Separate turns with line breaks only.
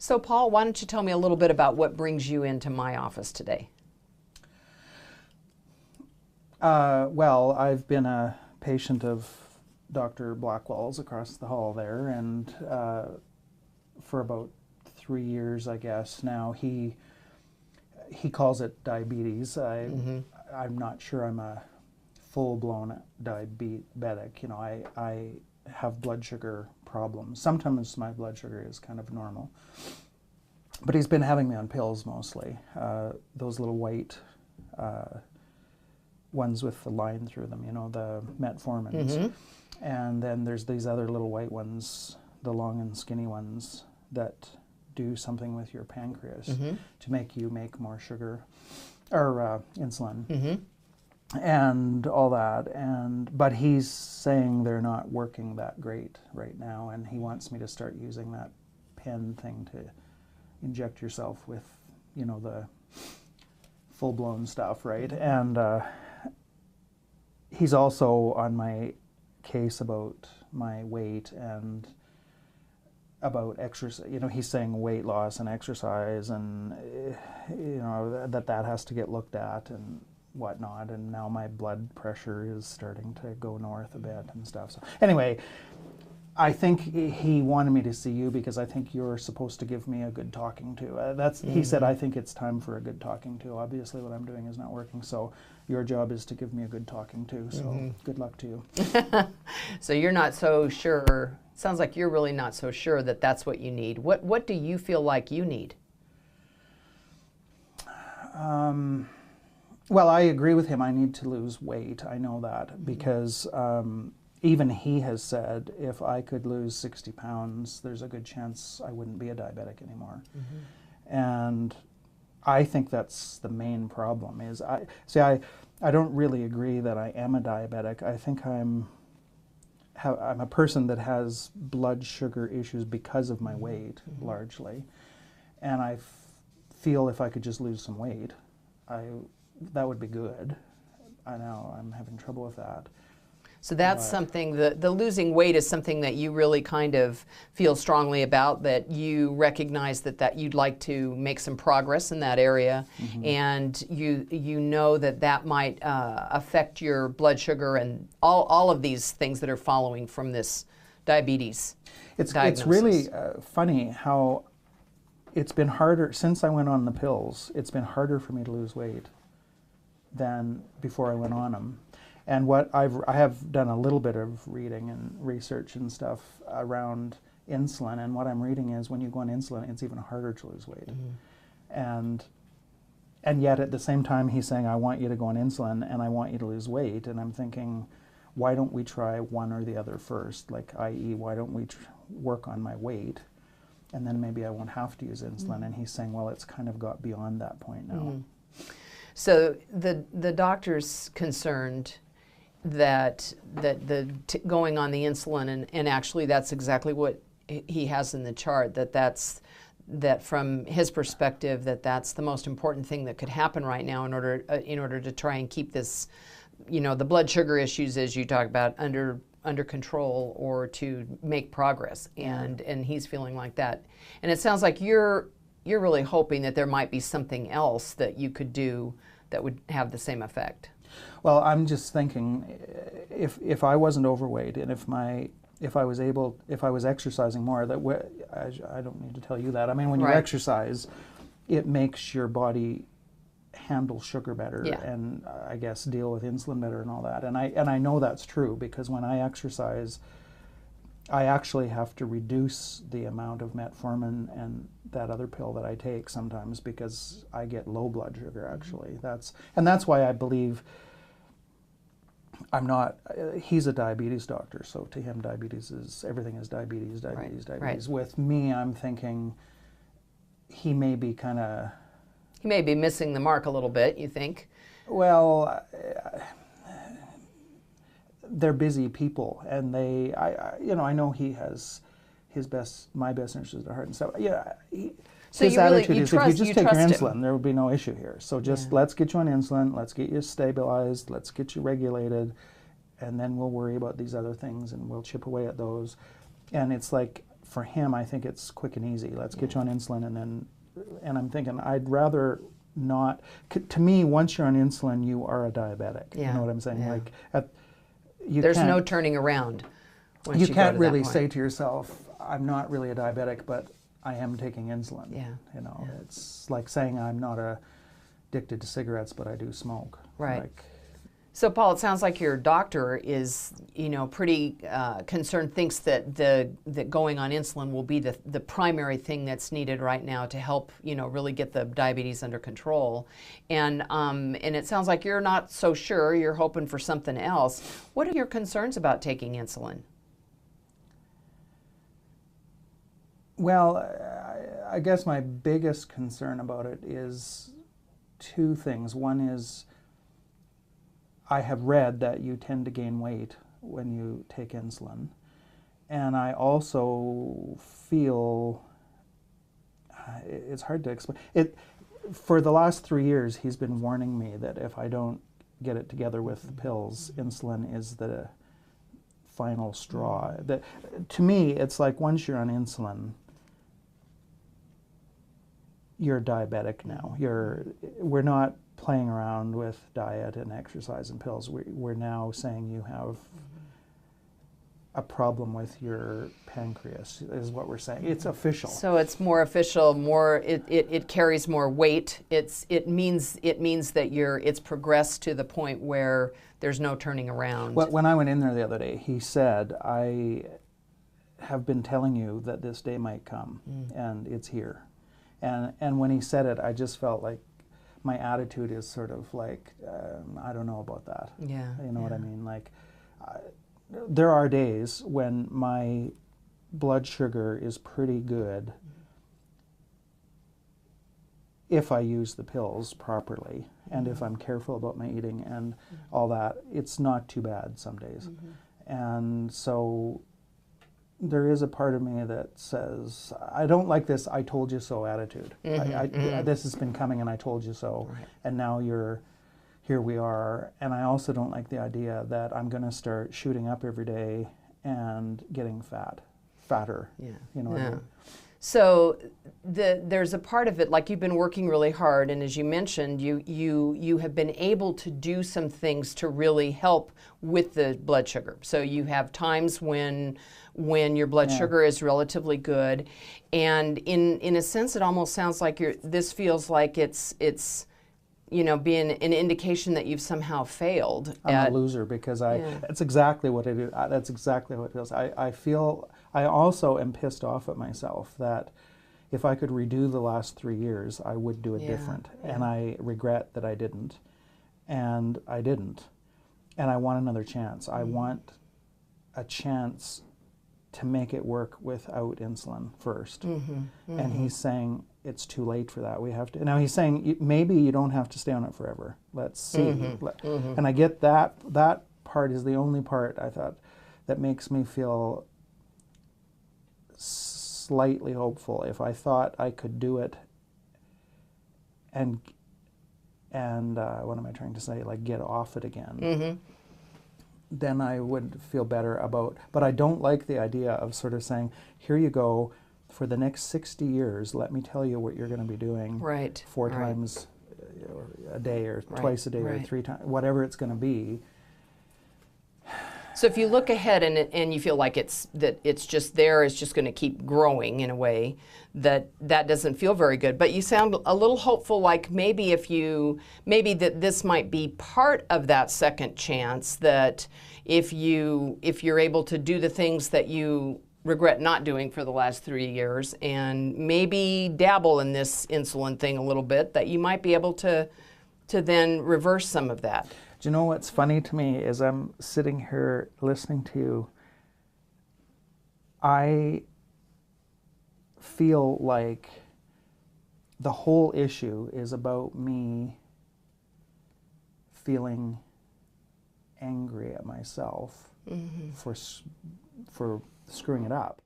So Paul, why don't you tell me a little bit about what brings you into my office today?
Well, I've been a patient of Dr. Blackwell's across the hall there, and for about 3 years, I guess now. He calls it diabetes. I'm not sure I'm a full-blown diabetic. You know, I have blood sugar problems. Sometimes my blood sugar is kind of normal, but he's been having me on pills mostly. Those little white ones with the line through them, you know, the metformins. And then there's these other little white ones, the long and skinny ones that do something with your pancreas to make you make more sugar or insulin and all that. But he's saying they're not working that great right now, and he wants me to start using that pen thing to inject yourself with, you know, the full-blown stuff, right? And he's also on my case about my weight and about exercise. You know, he's saying weight loss and exercise, and you know, that has to get looked at and whatnot. And now my blood pressure is starting to go north a bit and stuff. So anyway, I think he wanted me to see you because I think you're supposed to give me a good talking to. He said, I think it's time for a good talking to. Obviously what I'm doing is not working, so your job is to give me a good talking to. So good luck to you.
So you're not so sure. Sounds like you're really not so sure that that's what you need. What do you feel like you need?
Well, I agree with him. I need to lose weight. I know that because even he has said if I could lose 60 pounds, there's a good chance I wouldn't be a diabetic anymore. And I think that's the main problem. I don't really agree that I am a diabetic. I think I'm a person that has blood sugar issues because of my weight, largely. And I feel if I could just lose some weight, that would be good. I know I'm having trouble with that.
So that's something, the losing weight is something that you really kind of feel strongly about, that you recognize that you'd like to make some progress in that area, and you know that might affect your blood sugar and all of these things that are following from this diabetes diagnosis.
It's really funny how it's been harder, since I went on the pills, it's been harder for me to lose weight than before I went on them. And I have done a little bit of reading and research and stuff around insulin, and what I'm reading is when you go on insulin, it's even harder to lose weight. And yet at the same time, he's saying, I want you to go on insulin and I want you to lose weight. And I'm thinking, why don't we try one or the other first? Like, i.e., why don't we work on my weight, and then maybe I won't have to use insulin. And he's saying, well, it's kind of got beyond that point now.
So the doctor's concerned that going on the insulin, and actually that's exactly what he has in the chart, that from his perspective that's the most important thing that could happen right now in order to try and keep this, you know, the blood sugar issues, as you talk about, under control, or to make progress. And he's feeling like that. And it sounds like you're really hoping that there might be something else that you could do that would have the same effect.
Well, I'm just thinking, if I wasn't overweight, and if I was exercising more, I don't need to tell you that. I mean, when you exercise, it makes your body handle sugar better, and I guess deal with insulin better and all that. And I know that's true, because when I exercise, I actually have to reduce the amount of metformin and that other pill that I take sometimes, because I get low blood sugar actually. That's why I believe I'm not, he's a diabetes doctor, so to him everything is diabetes. Right. With me, I'm thinking he may be
missing the mark a little bit, you think?
Well, they're busy people, and I know he has my best interest at heart and stuff. Yeah. His attitude is, if you just take your insulin, there will be no issue here. So just let's get you on insulin, let's get you stabilized, let's get you regulated, and then we'll worry about these other things, and we'll chip away at those. And it's like, for him, I think it's quick and easy. Let's get you on insulin, and I'm thinking I'd rather not. To me, once you're on insulin, you are a diabetic.
Yeah.
You know what I'm saying?
Yeah.
Like,
there's no turning around. Once
you
go
can't
to
really
that point.
say to yourself, I'm not really a diabetic, but I am taking insulin.
Yeah.
You know, it's like saying I'm not addicted to cigarettes, but I do smoke.
Right.
Like,
so, Paul, it sounds like your doctor is, pretty concerned, thinks that that going on insulin will be the primary thing that's needed right now to help, really get the diabetes under control. And it sounds like you're not so sure. You're hoping for something else. What are your concerns about taking insulin?
Well, I guess my biggest concern about it is two things. One is I have read that you tend to gain weight when you take insulin. And I also feel, it's hard to explain. For the last 3 years, he's been warning me that if I don't get it together with the pills, insulin is the final straw. To me, it's like once you're on insulin, you're diabetic now. We're not playing around with diet and exercise and pills. We're now saying you have a problem with your pancreas, is what we're saying. It's official.
So it's more official. It carries more weight. It means that it's progressed to the point where there's no turning around.
Well, when I went in there the other day, he said, I have been telling you that this day might come, and it's here. And when he said it, I just felt like my attitude is sort of like, I don't know about that.
Yeah.
You know what I mean? Like, there are days when my blood sugar is pretty good if I use the pills properly, and if I'm careful about my eating and all that. It's not too bad some days. And so there is a part of me that says, I don't like this I told you so attitude. This has been coming and I told you so, and now here we are. And I also don't like the idea that I'm going to start shooting up every day and getting fatter.
Yeah.
You know what I mean?
So there's a part of it, like you've been working really hard, and as you mentioned, you have been able to do some things to really help with the blood sugar. So you have times when your blood sugar is relatively good, and in a sense, it almost sounds like this feels like it's being an indication that you've somehow failed.
I'm a loser because that's exactly what it is. That's exactly what it feels. I also am pissed off at myself that if I could redo the last 3 years, I would do it different. And I regret that I didn't. And I didn't. And I want another chance. I want a chance to make it work without insulin first. And he's saying it's too late for that. We have to. Now he's saying maybe you don't have to stay on it forever. Let's see. And I get that. That part is the only part I thought that makes me feel slightly hopeful. If I thought I could do it and what am I trying to say? Like get off it again. Then I would feel better about. But I don't like the idea of sort of saying, here you go. For the next 60 years, let me tell you what you're going to be doing 4 times a day or twice a day or 3 times, whatever it's going to be.
So if you look ahead and you feel like it's just there, it's just going to keep growing in a way that doesn't feel very good. But you sound a little hopeful, like maybe that this might be part of that second chance, that if you're able to do the things that you regret not doing for the last 3 years and maybe dabble in this insulin thing a little bit, that you might be able to then reverse some of that.
Do you know what's funny to me is I'm sitting here listening to you. I feel like the whole issue is about me feeling angry at myself for screwing it up.